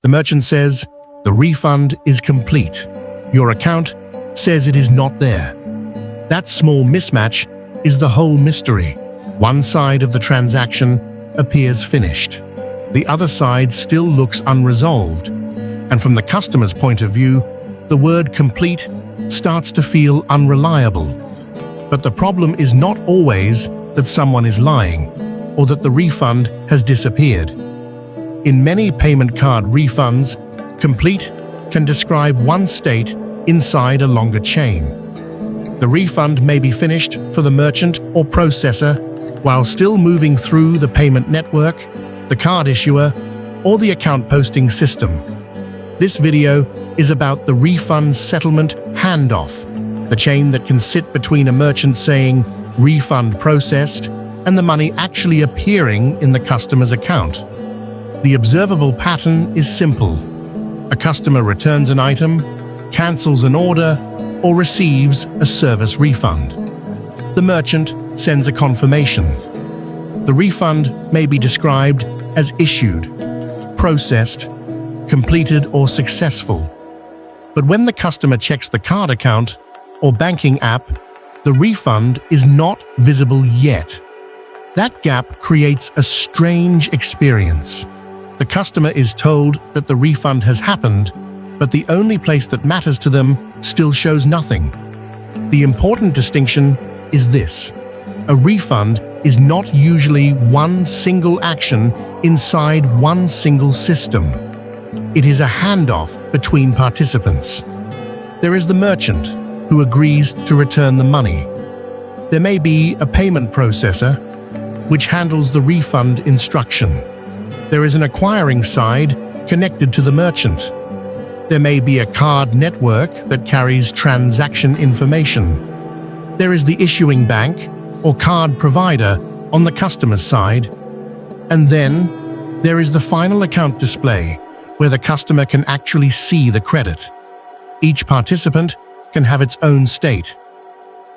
The merchant says, "The refund is complete." Your account says it is not there. That small mismatch is the whole mystery. One side of the transaction appears finished. The other side still looks unresolved. And from the customer's point of view, the word complete starts to feel unreliable. But the problem is not always that someone is lying or that the refund has disappeared. In many payment card refunds, complete can describe one state inside a longer chain. The refund may be finished for the merchant or processor while still moving through the payment network, the card issuer, or the account posting system. This video is about the refund settlement handoff, the chain that can sit between a merchant saying "refund processed" and the money actually appearing in the customer's account. The observable pattern is simple. A customer returns an item, cancels an order, or receives a service refund. The merchant sends a confirmation. The refund may be described as issued, processed, completed, or successful. But when the customer checks the card account or banking app, the refund is not visible yet. That gap creates a strange experience. The customer is told that the refund has happened, but the only place that matters to them still shows nothing. The important distinction is this: a refund is not usually one single action inside one single system. It is a handoff between participants. There is the merchant, who agrees to return the money. There may be a payment processor, which handles the refund instruction. There is an acquiring side connected to the merchant. There may be a card network that carries transaction information. There is the issuing bank or card provider on the customer's side. And then there is the final account display, where the customer can actually see the credit. Each participant can have its own state.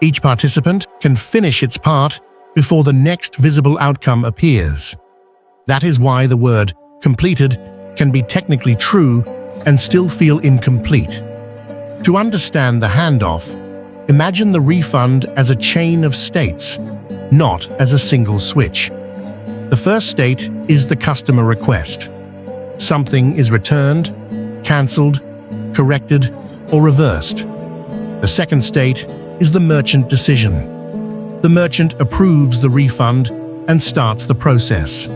Each participant can finish its part before the next visible outcome appears. That is why the word "completed" can be technically true and still feel incomplete. To understand the handoff, imagine the refund as a chain of states, not as a single switch. The first state is the customer request. Something is returned, cancelled, corrected, or reversed. The second state is the merchant decision. The merchant approves the refund and starts the process.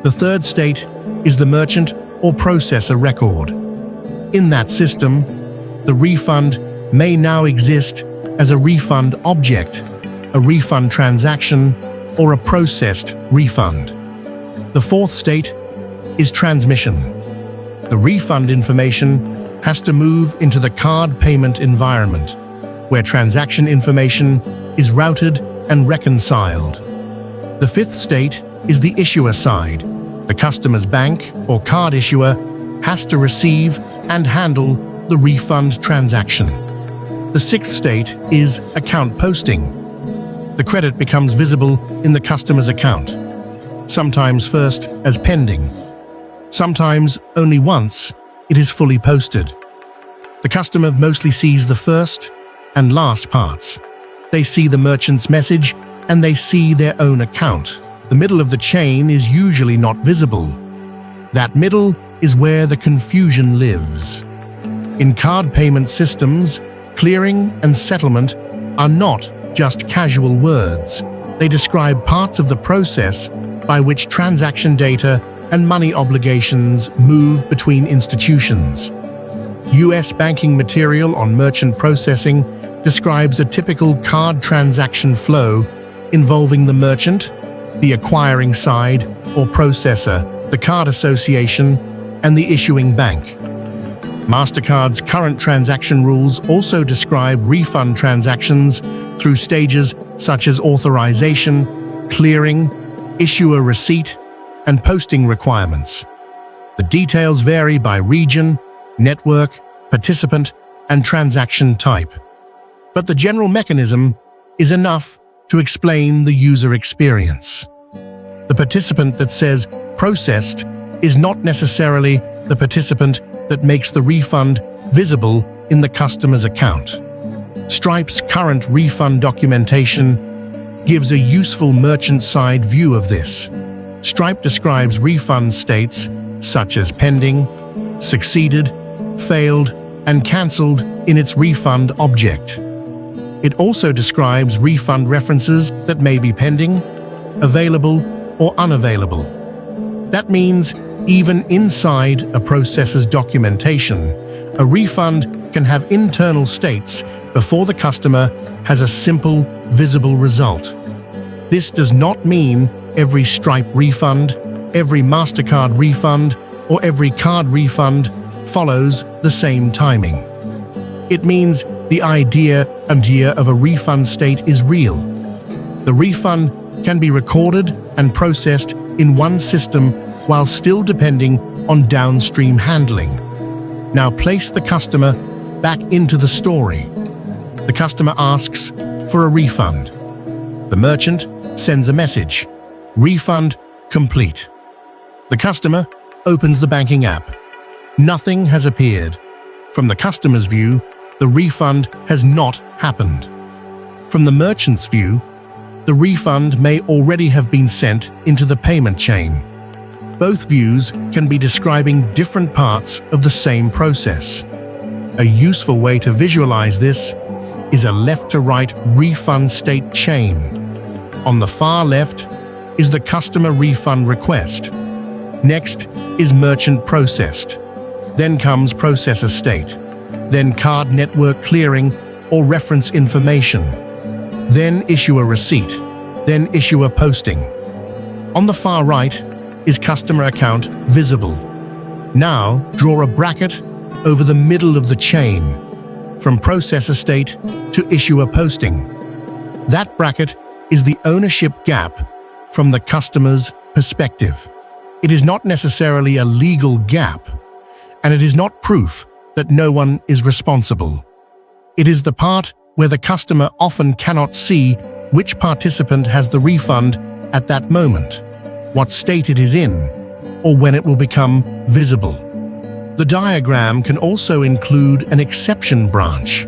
The third state is the merchant or processor record. In that system, the refund may now exist as a refund object, a refund transaction, or a processed refund. The fourth state is transmission. The refund information has to move into the card payment environment, where transaction information is routed and reconciled. The fifth state is the issuer side. The customer's bank or card issuer has to receive and handle the refund transaction. The sixth state is account posting. The credit becomes visible in the customer's account, sometimes first as pending. Sometimes only once it is fully posted. The customer mostly sees the first and last parts. They see the merchant's message and they see their own account. The middle of the chain is usually not visible. That middle is where the confusion lives. In card payment systems, clearing and settlement are not just casual words. They describe parts of the process by which transaction data and money obligations move between institutions. US banking material on merchant processing describes a typical card transaction flow involving the merchant, the acquiring side or processor, the card association, and the issuing bank. MasterCard's current transaction rules also describe refund transactions through stages such as authorization, clearing, issuer receipt, and posting requirements. The details vary by region, network, participant, and transaction type. But the general mechanism is enough to explain the user experience. The participant that says "processed" is not necessarily the participant that makes the refund visible in the customer's account. Stripe's current refund documentation gives a useful merchant-side view of this. Stripe describes refund states such as pending, succeeded, failed, and cancelled in its refund object. It also describes refund references that may be pending, available, or unavailable. That means even inside a processor's documentation, a refund can have internal states before the customer has a simple, visible result. This does not mean every Stripe refund, every MasterCard refund, or every card refund follows the same timing. It means the idea of a refund state is real. The refund can be recorded and processed in one system while still depending on downstream handling. Now place the customer back into the story. The customer asks for a refund. The merchant sends a message, "Refund complete." The customer opens the banking app. Nothing has appeared. From the customer's view, the refund has not happened. From the merchant's view, the refund may already have been sent into the payment chain. Both views can be describing different parts of the same process. A useful way to visualize this is a left-to-right refund state chain. On the far left is the customer refund request. Next is merchant processed. Then comes processor state. Then card network clearing or reference information. Then issuer receipt. Then issuer posting. On the far right is customer account visible. Now draw a bracket over the middle of the chain, from processor state to issuer posting. That bracket is the ownership gap from the customer's perspective. It is not necessarily a legal gap, and it is not proof that no one is responsible. It is the part where the customer often cannot see which participant has the refund at that moment, what state it is in, or when it will become visible. The diagram can also include an exception branch.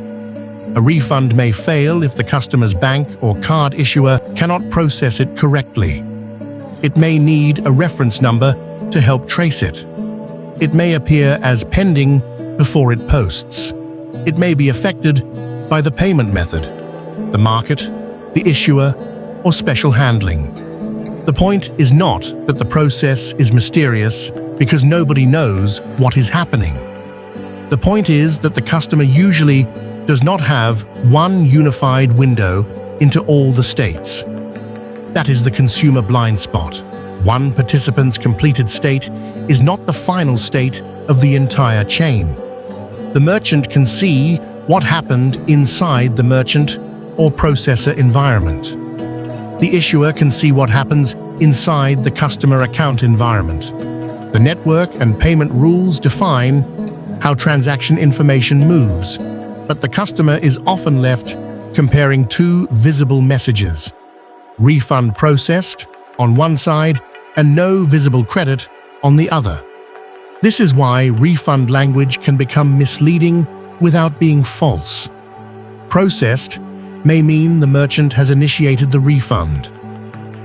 A refund may fail if the customer's bank or card issuer cannot process it correctly. It may need a reference number to help trace it. It may appear as pending before it posts. It may be affected by the payment method, the market, the issuer, or special handling. The point is not that the process is mysterious because nobody knows what is happening. The point is that the customer usually does not have one unified window into all the states. That is the consumer blind spot. One participant's completed state is not the final state of the entire chain. The merchant can see what happened inside the merchant or processor environment. The issuer can see what happens inside the customer account environment. The network and payment rules define how transaction information moves, but the customer is often left comparing two visible messages: refund processed on one side and no visible credit on the other. This is why refund language can become misleading without being false. Processed may mean the merchant has initiated the refund.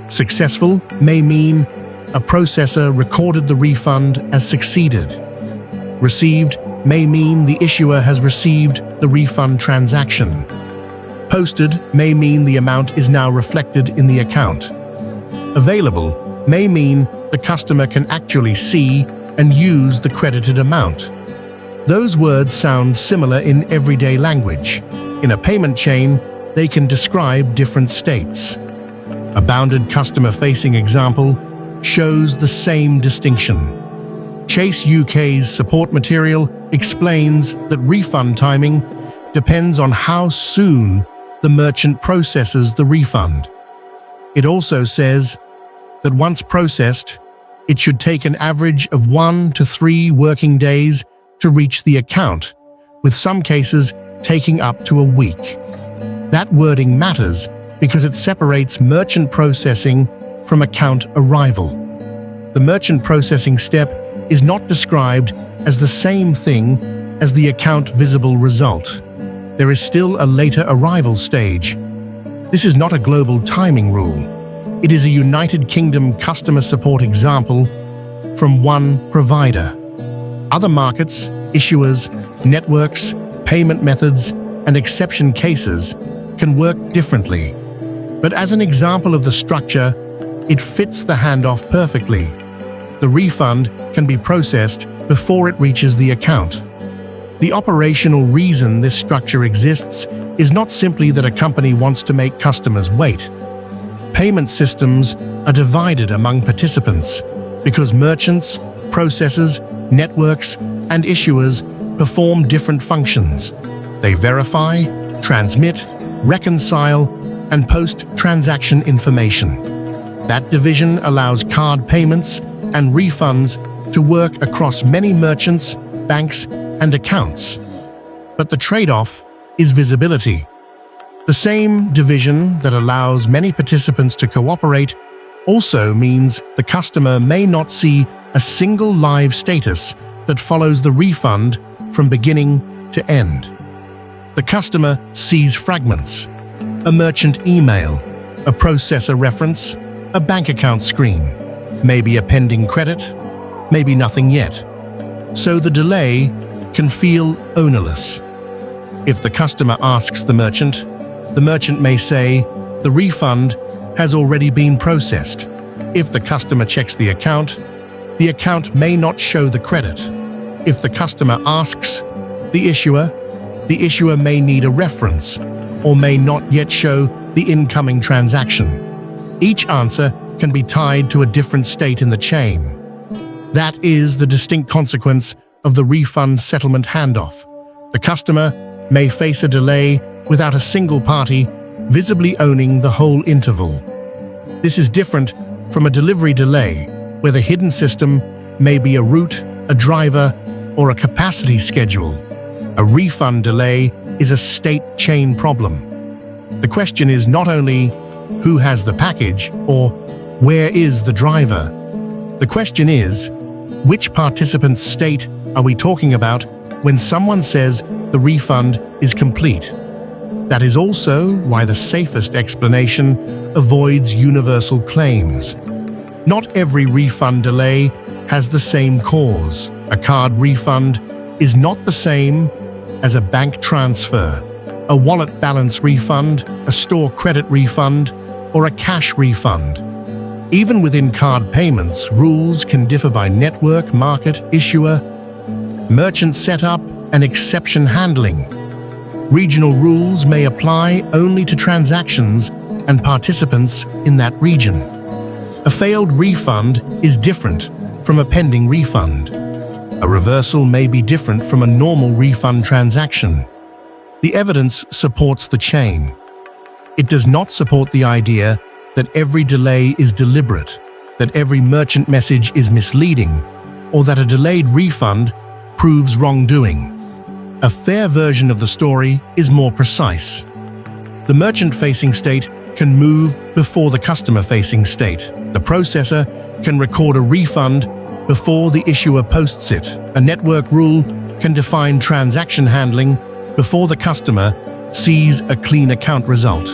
Successful may mean a processor recorded the refund as succeeded. Received may mean the issuer has received the refund transaction. Posted may mean the amount is now reflected in the account. Available may mean the customer can actually see and use the credited amount. Those words sound similar in everyday language. In a payment chain, they can describe different states. A bounded customer-facing example shows the same distinction. Chase UK's support material explains that refund timing depends on how soon the merchant processes the refund. It also says that once processed, it should take an average of 1 to 3 working days to reach the account, with some cases taking up to a week. That wording matters because it separates merchant processing from account arrival. The merchant processing step is not described as the same thing as the account visible result. There is still a later arrival stage. This is not a global timing rule. It is a United Kingdom customer support example from one provider. Other markets, issuers, networks, payment methods, and exception cases can work differently. But as an example of the structure, it fits the handoff perfectly. The refund can be processed before it reaches the account. The operational reason this structure exists is not simply that a company wants to make customers wait. Payment systems are divided among participants because merchants, processors, networks, and issuers perform different functions. They verify, transmit, reconcile, and post transaction information. That division allows card payments and refunds to work across many merchants, banks, and accounts. But the trade-off is visibility. The same division that allows many participants to cooperate also means the customer may not see a single live status that follows the refund from beginning to end. The customer sees fragments: a merchant email, a processor reference, a bank account screen, maybe a pending credit, maybe nothing yet. So the delay can feel ownerless. If the customer asks the merchant may say, "The refund has already been processed." If the customer checks the account may not show the credit. If the customer asks the issuer may need a reference or may not yet show the incoming transaction. Each answer can be tied to a different state in the chain. That is the distinct consequence of the refund settlement handoff. The customer may face a delay without a single party visibly owning the whole interval. This is different from a delivery delay, where the hidden system may be a route, a driver, or a capacity schedule. A refund delay is a state chain problem. The question is not only who has the package or where is the driver. The question is, which participant's state are we talking about when someone says the refund is complete? That is also why the safest explanation avoids universal claims. Not every refund delay has the same cause. A card refund is not the same as a bank transfer, a wallet balance refund, a store credit refund, or a cash refund. Even within card payments, rules can differ by network, market, issuer, merchant setup, and exception handling. Regional rules may apply only to transactions and participants in that region. A failed refund is different from a pending refund. A reversal may be different from a normal refund transaction. The evidence supports the chain. It does not support the idea that every delay is deliberate, that every merchant message is misleading, or that a delayed refund proves wrongdoing. A fair version of the story is more precise. The merchant-facing state can move before the customer-facing state. The processor can record a refund before the issuer posts it. A network rule can define transaction handling before the customer sees a clean account result.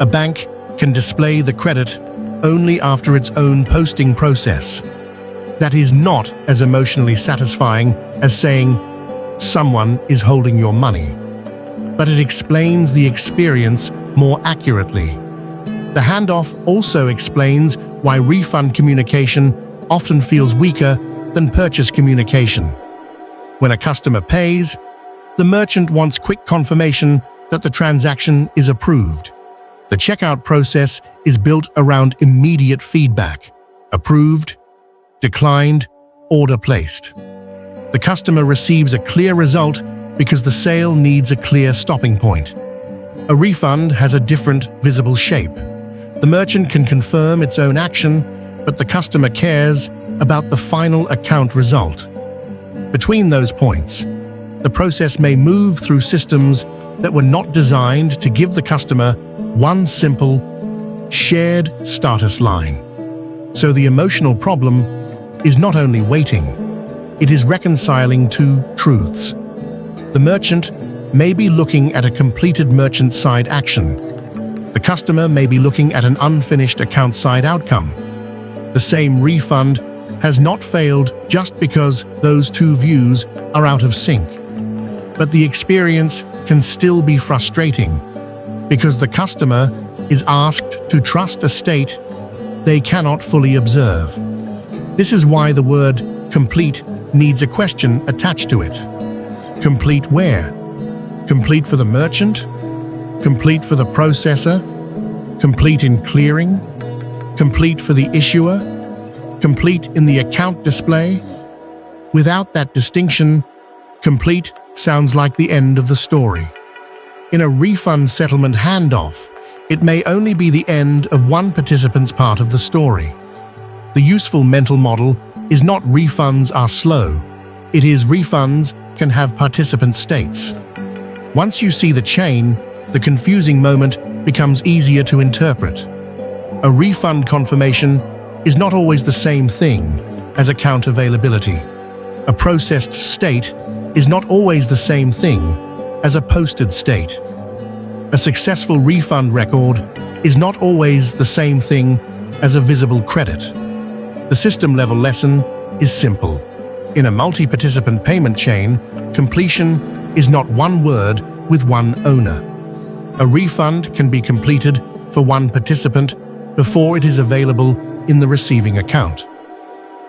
A bank can display the credit only after its own posting process. That is not as emotionally satisfying as saying, "Someone is holding your money," but it explains the experience more accurately. The handoff also explains why refund communication often feels weaker than purchase communication. When a customer pays, the merchant wants quick confirmation that the transaction is approved. The checkout process is built around immediate feedback: approved, declined, order placed. The customer receives a clear result because the sale needs a clear stopping point. A refund has a different visible shape. The merchant can confirm its own action, but the customer cares about the final account result. Between those points, the process may move through systems that were not designed to give the customer one simple, shared status line. So the emotional problem is not only waiting, It is reconciling two truths. The merchant may be looking at a completed merchant-side action. The customer may be looking at an unfinished account-side outcome. The same refund has not failed just because those two views are out of sync. But the experience can still be frustrating because the customer is asked to trust a state they cannot fully observe. This is why the word complete needs a question attached to it. Complete where? Complete for the merchant? Complete for the processor? Complete in clearing? Complete for the issuer? Complete in the account display? Without that distinction, complete sounds like the end of the story. In a refund settlement handoff, it may only be the end of one participant's part of the story. The useful mental model is not refunds are slow, it is refunds can have participant states. Once you see the chain, the confusing moment becomes easier to interpret. A refund confirmation is not always the same thing as account availability. A processed state is not always the same thing as a posted state. A successful refund record is not always the same thing as a visible credit. The system-level lesson is simple. In a multi-participant payment chain, completion is not one word with one owner. A refund can be completed for one participant before it is available in the receiving account.